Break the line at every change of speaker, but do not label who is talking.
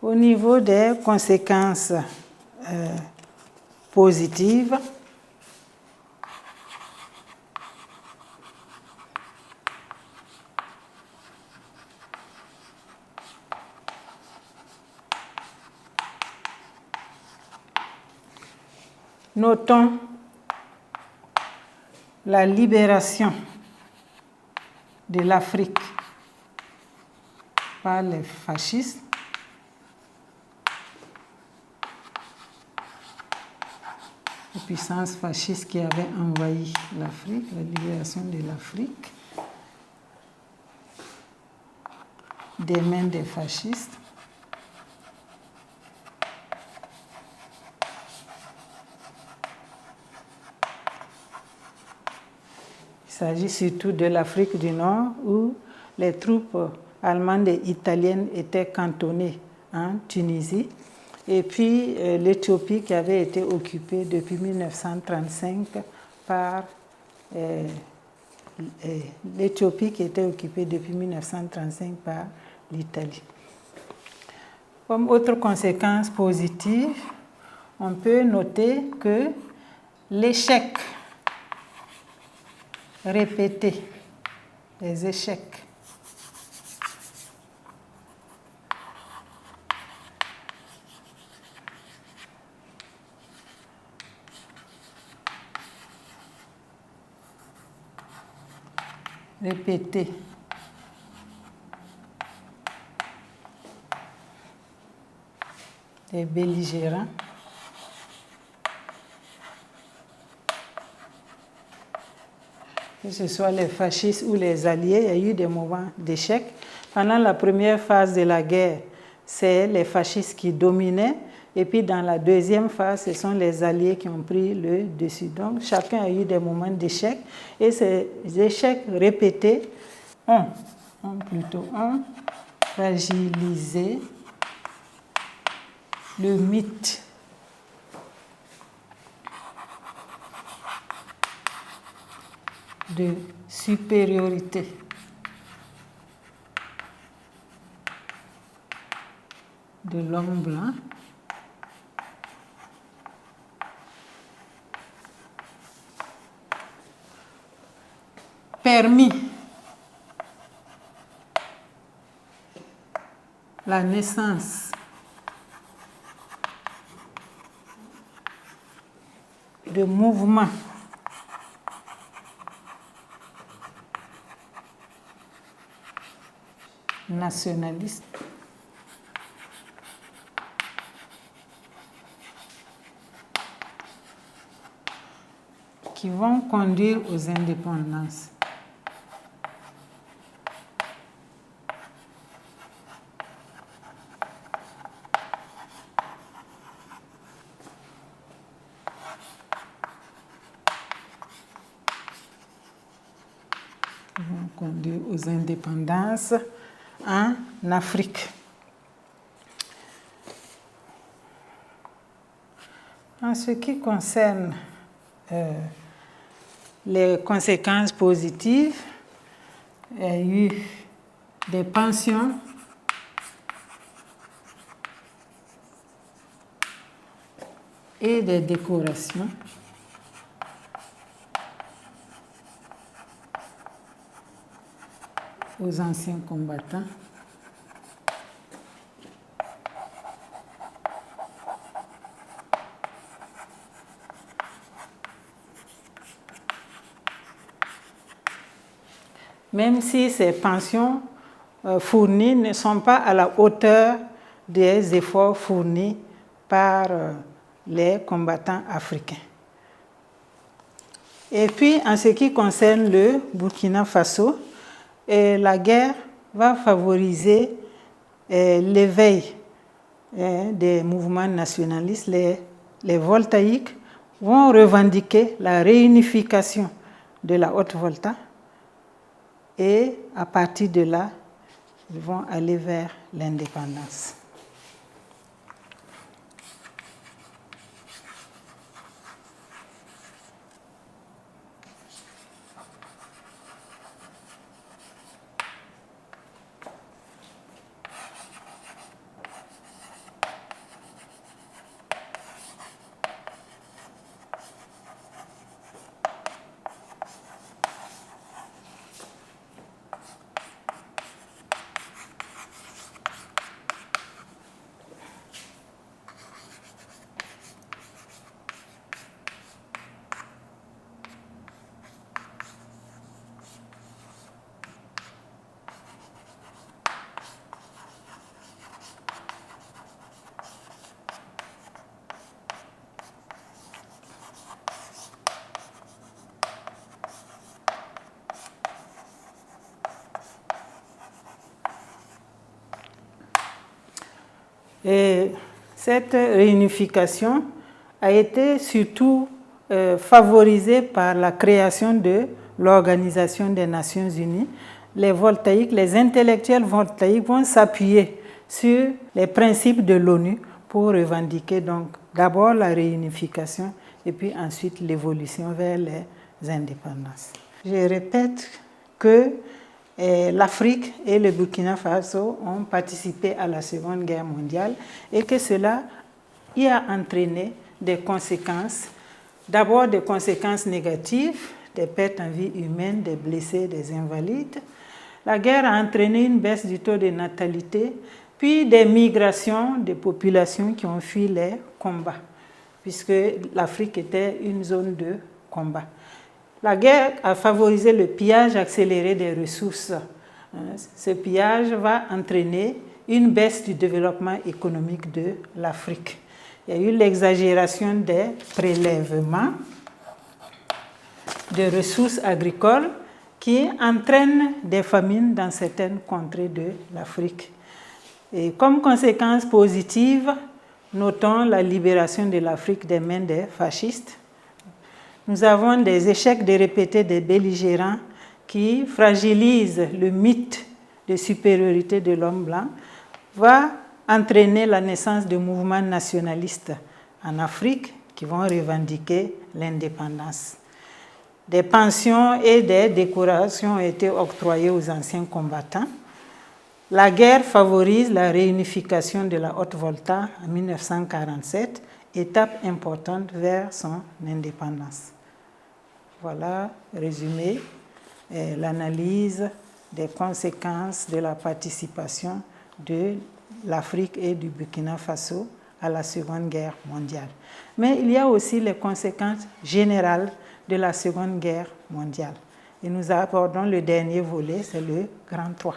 Au niveau des conséquences positives, notons la libération de l'Afrique par les fascistes. Les puissances fascistes qui avaient envahi l'Afrique, la libération de l'Afrique des mains des fascistes. Il s'agit surtout de l'Afrique du Nord où les troupes allemandes et italiennes étaient cantonnées en Tunisie. Et puis l'Éthiopie qui avait été occupée depuis 1935 par l'Italie. Comme autre conséquence positive, on peut noter que l'échec répété, les échecs répétés des belligérants que ce soit les fascistes ou les alliés, il y a eu des moments d'échec. Pendant la première phase de la guerre, c'est les fascistes qui dominaient, et puis dans la deuxième phase, ce sont les alliés qui ont pris le dessus. Donc chacun a eu des moments d'échec, et ces échecs répétés ont fragilisé le mythe de supériorité de l'homme blanc permis la naissance de mouvements nationalistes qui vont conduire aux indépendances. Aux indépendances en Afrique. En ce qui concerne les conséquences positives, il y a eu des pensions et des décorations aux anciens combattants. Même si ces pensions fournies ne sont pas à la hauteur des efforts fournis par les combattants africains. Et puis, en ce qui concerne le Burkina Faso, la guerre va favoriser l'éveil des mouvements nationalistes. Les voltaïques vont revendiquer la réunification de la Haute-Volta et à partir de là, ils vont aller vers l'indépendance. Et cette réunification a été surtout favorisée par la création de l'Organisation des Nations Unies. Les voltaïques, les intellectuels voltaïques vont s'appuyer sur les principes de l'ONU pour revendiquer donc d'abord la réunification et puis ensuite l'évolution vers les indépendances. Je répète que l'Afrique et le Burkina Faso ont participé à la Seconde Guerre mondiale et que cela y a entraîné des conséquences, d'abord des conséquences négatives, des pertes en vie humaine, des blessés, des invalides. La guerre a entraîné une baisse du taux de natalité, puis des migrations des populations qui ont fui les combats, puisque l'Afrique était une zone de combat. La guerre a favorisé le pillage accéléré des ressources. Ce pillage va entraîner une baisse du développement économique de l'Afrique. Il y a eu l'exagération des prélèvements de ressources agricoles qui entraînent des famines dans certaines contrées de l'Afrique. Et comme conséquence positive, notons la libération de l'Afrique des mains des fascistes. Nous avons des échecs de répétés des belligérants qui fragilisent le mythe de supériorité de l'homme blanc, va entraîner la naissance de mouvements nationalistes en Afrique qui vont revendiquer l'indépendance. Des pensions et des décorations ont été octroyées aux anciens combattants. La guerre favorise la réunification de la Haute-Volta en 1947, étape importante vers son indépendance. Voilà, résumé, l'analyse des conséquences de la participation de l'Afrique et du Burkina Faso à la Seconde Guerre mondiale. Mais il y a aussi les conséquences générales de la Seconde Guerre mondiale. Et nous abordons le dernier volet, c'est le Grand 3.